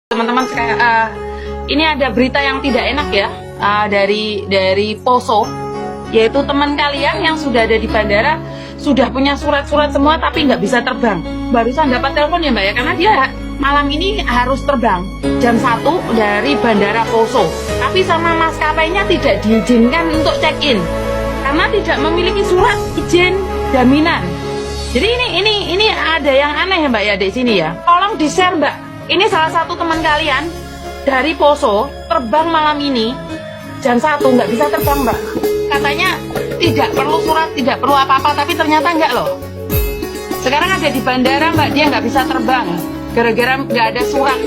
Teman-teman ini ada berita yang tidak enak ya, dari Poso, yaitu teman kalian yang sudah ada di bandara sudah punya surat-surat semua tapi nggak bisa terbang. Barusan dapat telepon ya Mbak ya, karena dia malam ini harus terbang jam 1 dari bandara Poso, tapi sama maskapainya tidak diizinkan untuk check-in karena tidak memiliki surat izin jaminan. Jadi ini ada yang aneh ya Mbak ya di sini ya. Tolong di-share Mbak. Ini salah satu teman kalian dari Poso terbang malam ini jam 1 nggak bisa terbang Mbak. Katanya tidak perlu surat, tidak perlu apa-apa, tapi ternyata enggak loh. Sekarang ada di bandara Mbak, dia nggak bisa terbang gara-gara nggak ada surat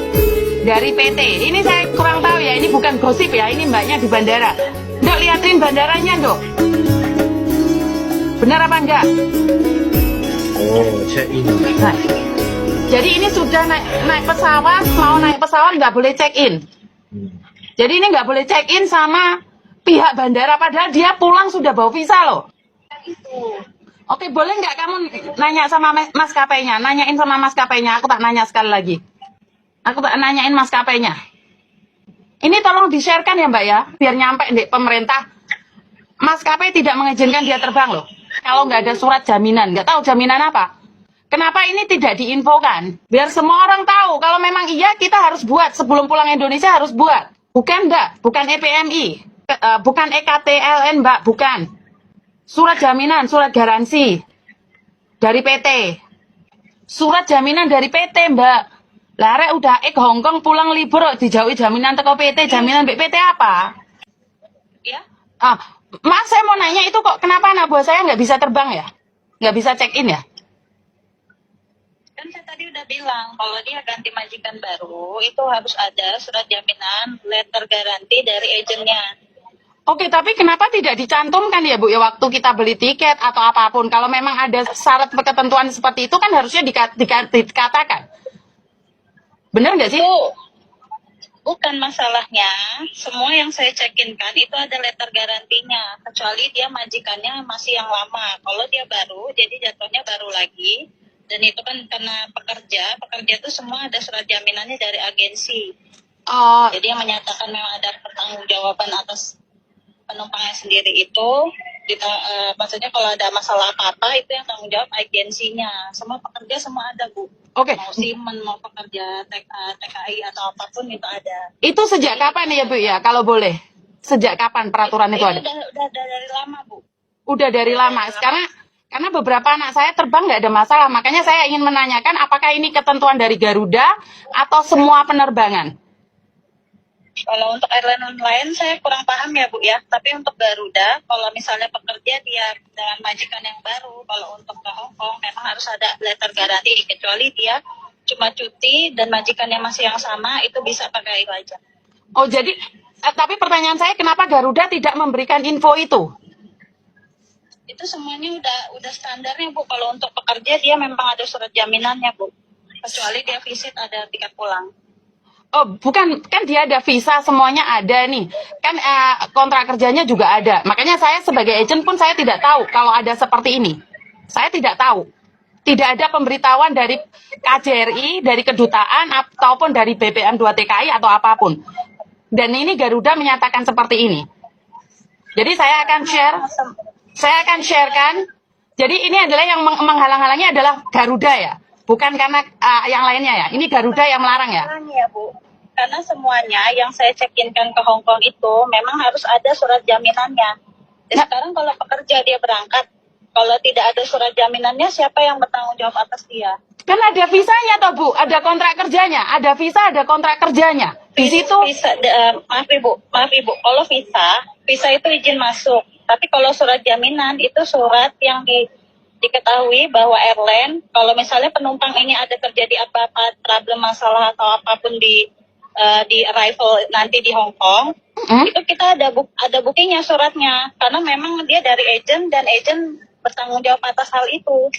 dari PT. Ini saya kurang tahu ya, ini bukan gosip ya, ini Mbaknya di bandara. Dok, liatin bandaranya Dok. Benar apa enggak? Oh, check-in. Nah, jadi ini sudah naik pesawat, mau naik pesawat nggak boleh check-in. Jadi ini nggak boleh check-in sama pihak bandara, padahal dia pulang sudah bawa visa loh. Oke, boleh nggak kamu nanya sama maskapainya, nanyain sama maskapainya, aku tak nanya sekali lagi. Aku tak nanyain maskapainya. Ini tolong di-sharekan ya Mbak ya, biar nyampe di pemerintah. Maskapai tidak mengizinkan dia terbang loh. Kalau nggak ada surat jaminan, nggak tahu jaminan apa. Kenapa ini tidak diinfokan? Biar semua orang tahu. Kalau memang iya, kita harus buat. Sebelum pulang Indonesia harus buat. Bukan Mbak, bukan EPMI. Bukan EKTLN Mbak, bukan. Surat jaminan, surat garansi. Dari PT. Surat jaminan dari PT Mbak. Lare udah ke Hongkong pulang libur, dijauhi jaminan teko PT. Jaminan PT apa? Ya. Mas, saya mau nanya itu kok kenapa anak buah saya nggak bisa terbang ya? Nggak bisa check-in ya? Kan saya tadi udah bilang kalau dia ganti majikan baru itu harus ada surat jaminan, letter garanti dari agennya. Oke, tapi kenapa tidak dicantumkan ya Bu ya waktu kita beli tiket atau apapun? Kalau memang ada syarat ketentuan seperti itu kan harusnya dikatakan. Bener nggak sih? Bukan masalahnya, semua yang saya cekin-kan itu ada letter garantinya, kecuali dia majikannya masih yang lama. Kalau dia baru, jadi jatuhnya baru lagi. Dan itu kan karena pekerja itu semua ada surat jaminannya dari agensi. Jadi yang menyatakan memang ada pertanggungjawaban atas penumpangnya sendiri itu, maksudnya kalau ada masalah apa-apa itu yang tanggung jawab agensinya. Semua pekerja semua ada Bu. Oke. Mau simen, mau pekerja TKI atau apapun itu ada. Itu sejak kapan ya Bu ya? Kalau boleh, sejak kapan peraturan itu ada? Udah dari lama Bu. Udah dari lama. Karena beberapa anak saya terbang nggak ada masalah. Makanya saya ingin menanyakan apakah ini ketentuan dari Garuda atau semua penerbangan? Kalau untuk airline lain saya kurang paham ya Bu ya. Tapi untuk Garuda, kalau misalnya pekerja dia dengan majikan yang baru, kalau untuk ke Hongkong memang harus ada letter garanti. Kecuali dia cuma cuti dan majikannya masih yang sama, itu bisa pakai itu aja. Oh jadi, tapi pertanyaan saya kenapa Garuda tidak memberikan info itu? Itu semuanya udah standarnya Bu. Kalau untuk pekerja dia memang ada surat jaminannya Bu. Kecuali dia visit ada tiket pulang. Oh bukan, kan dia ada visa, semuanya ada nih. Kan kontrak kerjanya juga ada. Makanya saya sebagai agent pun saya tidak tahu kalau ada seperti ini. Saya tidak tahu. Tidak ada pemberitahuan dari KJRI, dari kedutaan, ataupun dari BPM 2 TKI atau apapun. Dan ini Garuda menyatakan seperti ini. Jadi saya akan sharekan. Jadi ini adalah yang menghalang-halangi adalah Garuda ya. Bukan karena yang lainnya ya. Ini Garuda yang melarang ya? Ya Bu. Karena semuanya yang saya cekinkan ke Hongkong itu memang harus ada surat jaminannya. Dan sekarang kalau pekerja dia berangkat, kalau tidak ada surat jaminannya, siapa yang bertanggung jawab atas dia? Kan ada visanya toh Bu, ada kontrak kerjanya. Ada visa, ada kontrak kerjanya. Di situ. Maaf Ibu. Kalau visa itu izin masuk. Tapi kalau surat jaminan itu surat yang diketahui bahwa airline, kalau misalnya penumpang ini ada terjadi apa-apa, problem masalah atau apapun di arrival nanti di Hong Kong, itu kita ada bookingnya suratnya, karena memang dia dari agent dan agent bertanggung jawab atas hal itu,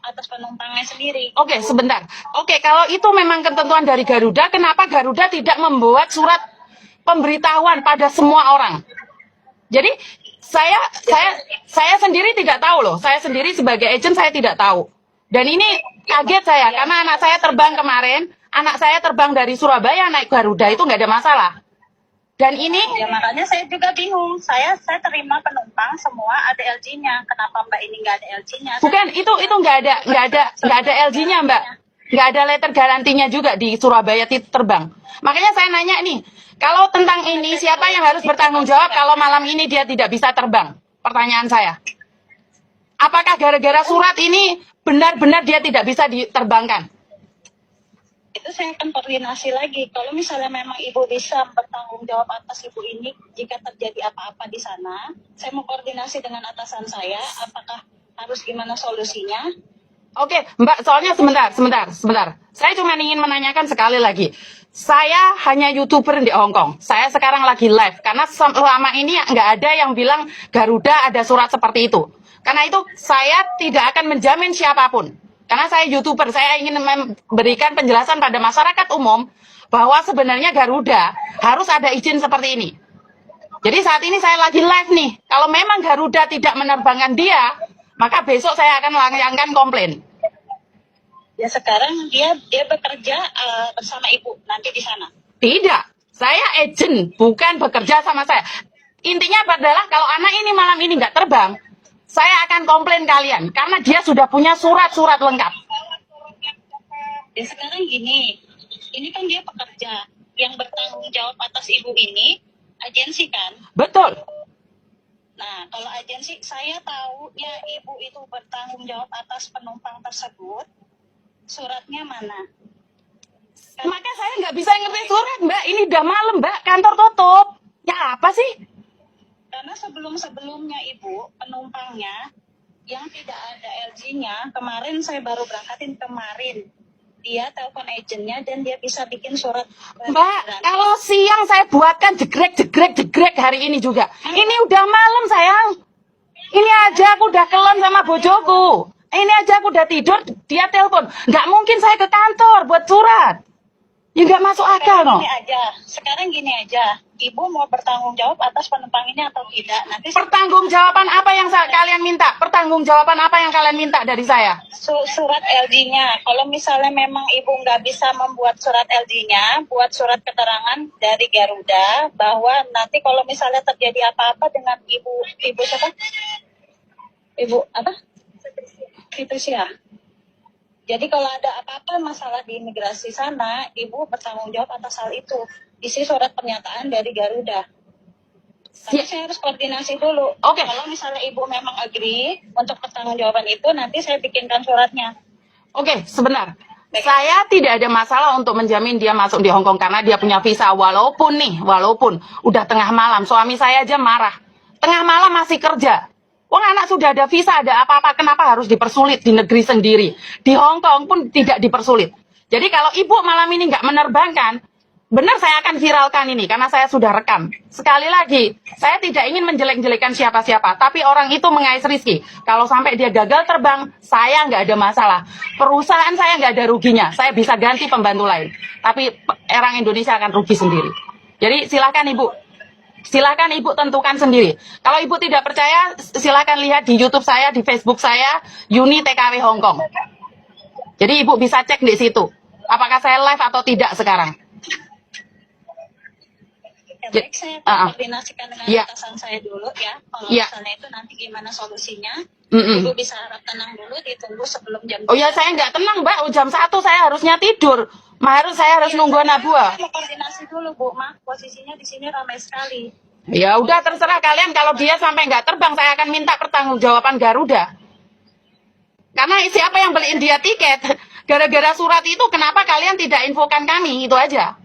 atas penumpangnya sendiri. Oke, sebentar. Oke, kalau itu memang ketentuan dari Garuda, kenapa Garuda tidak membuat surat pemberitahuan pada semua orang? Jadi saya sendiri tidak tahu loh. Saya sendiri sebagai agent saya tidak tahu. Dan ini kaget saya karena anak saya terbang kemarin. anak saya terbang dari Surabaya naik Garuda itu nggak ada masalah. Dan ini Ya makanya saya juga bingung. Saya terima penumpang semua ada LG-nya. Kenapa Mbak ini nggak ada LG-nya? bukan itu nggak ada LG-nya Mbak, nggak ada letter garantinya juga di Surabaya terbang. Makanya saya nanya nih, kalau tentang ini siapa yang harus bertanggung jawab kalau malam ini dia tidak bisa terbang? Pertanyaan saya, apakah gara-gara surat ini benar-benar dia tidak bisa diterbangkan? Itu saya akan koordinasi lagi. Kalau misalnya memang ibu bisa bertanggung jawab atas ibu ini jika terjadi apa-apa di sana, saya mau koordinasi dengan atasan saya. Apakah harus gimana solusinya? Oke, Mbak, soalnya sebentar. Saya cuma ingin menanyakan sekali lagi. Saya hanya YouTuber di Hong Kong. Saya sekarang lagi live. Karena selama ini nggak ada yang bilang Garuda ada surat seperti itu. Karena itu saya tidak akan menjamin siapapun. Karena saya YouTuber, saya ingin memberikan penjelasan pada masyarakat umum bahwa sebenarnya Garuda harus ada izin seperti ini. Jadi saat ini saya lagi live nih. Kalau memang Garuda tidak menerbangkan dia, maka besok saya akan melayangkan komplain. Ya sekarang dia bekerja bersama ibu nanti di sana. Tidak, saya agent, bukan bekerja sama saya. Intinya adalah kalau anak ini malam ini nggak terbang, saya akan komplain kalian karena dia sudah punya surat-surat lengkap. Ya sekarang gini, ini kan dia pekerja yang bertanggung jawab atas ibu ini, agensi kan? Betul. Nah, kalau agensi, saya tahu ya ibu itu bertanggung jawab atas penumpang tersebut. Suratnya mana? Maka saya nggak bisa ngerti surat, Mbak. Ini udah malam, Mbak. Kantor tutup. Ya apa sih? Karena sebelum-sebelumnya ibu, penumpangnya yang tidak ada LG-nya, kemarin saya baru berangkatin kemarin. Dia telepon agennya dan dia bisa bikin surat. Mbak, kalau siang saya buatkan jegrek hari ini juga. Ini udah malam, sayang. Ini aja aku udah kelon sama bojoku. Ini aja aku udah tidur, dia telepon. Nggak mungkin saya ke kantor buat surat. Ya nggak masuk akal, no. Sekarang gini aja. Ibu mau bertanggung jawab atas penumpang ini atau tidak? Nanti Pertanggungjawaban apa yang kalian minta? Pertanggungjawaban apa yang kalian minta dari saya? surat LG-nya. Kalau misalnya memang ibu nggak bisa membuat surat LG-nya, buat surat keterangan dari Garuda bahwa nanti kalau misalnya terjadi apa-apa dengan ibu siapa? Ibu apa? Fitricia. Jadi kalau ada apa-apa masalah di imigrasi sana, ibu bertanggung jawab atas hal itu. Isi surat pernyataan dari Garuda. Tapi saya harus koordinasi dulu. Oke. Kalau misalnya ibu memang agree untuk pertanggungjawaban itu, nanti saya bikinkan suratnya. Oke, sebentar. Saya tidak ada masalah untuk menjamin dia masuk di Hong Kong karena dia punya visa. Walaupun udah tengah malam, suami saya aja marah. Tengah malam masih kerja. Wong anak sudah ada visa, ada apa-apa, kenapa harus dipersulit di negeri sendiri? Di Hong Kong pun tidak dipersulit. Jadi kalau ibu malam ini nggak menerbangkan, benar saya akan viralkan ini karena saya sudah rekam. Sekali lagi, saya tidak ingin menjelek-jelekan siapa-siapa, tapi orang itu mengais Rizky. Kalau sampai dia gagal terbang, saya nggak ada masalah. Perusahaan saya nggak ada ruginya, saya bisa ganti pembantu lain. Tapi orang Indonesia akan rugi sendiri. Jadi silakan ibu. Silakan ibu tentukan sendiri. Kalau ibu tidak percaya, silakan lihat di YouTube saya, di Facebook saya, Yuni TKW Hong Kong. Jadi ibu bisa cek di situ. Apakah saya live atau tidak sekarang? Ya, baik, saya koordinasikan dengan atasan saya dulu ya. Kalau misalnya itu nanti gimana solusinya, ibu bisa harap tenang dulu, ditunggu sebelum jam. Oh ya, saya nggak tenang, Mbak. Jam 1 saya harusnya tidur. Saya harus nunggu anak buah. Saya mau koordinasi dulu, Bu. Posisinya di sini ramai sekali. Ya udah, terserah kalian. Kalau dia sampai nggak terbang, saya akan minta pertanggungjawaban Garuda. Karena siapa yang beliin dia tiket? Gara-gara surat itu, kenapa kalian tidak infokan kami? Itu aja.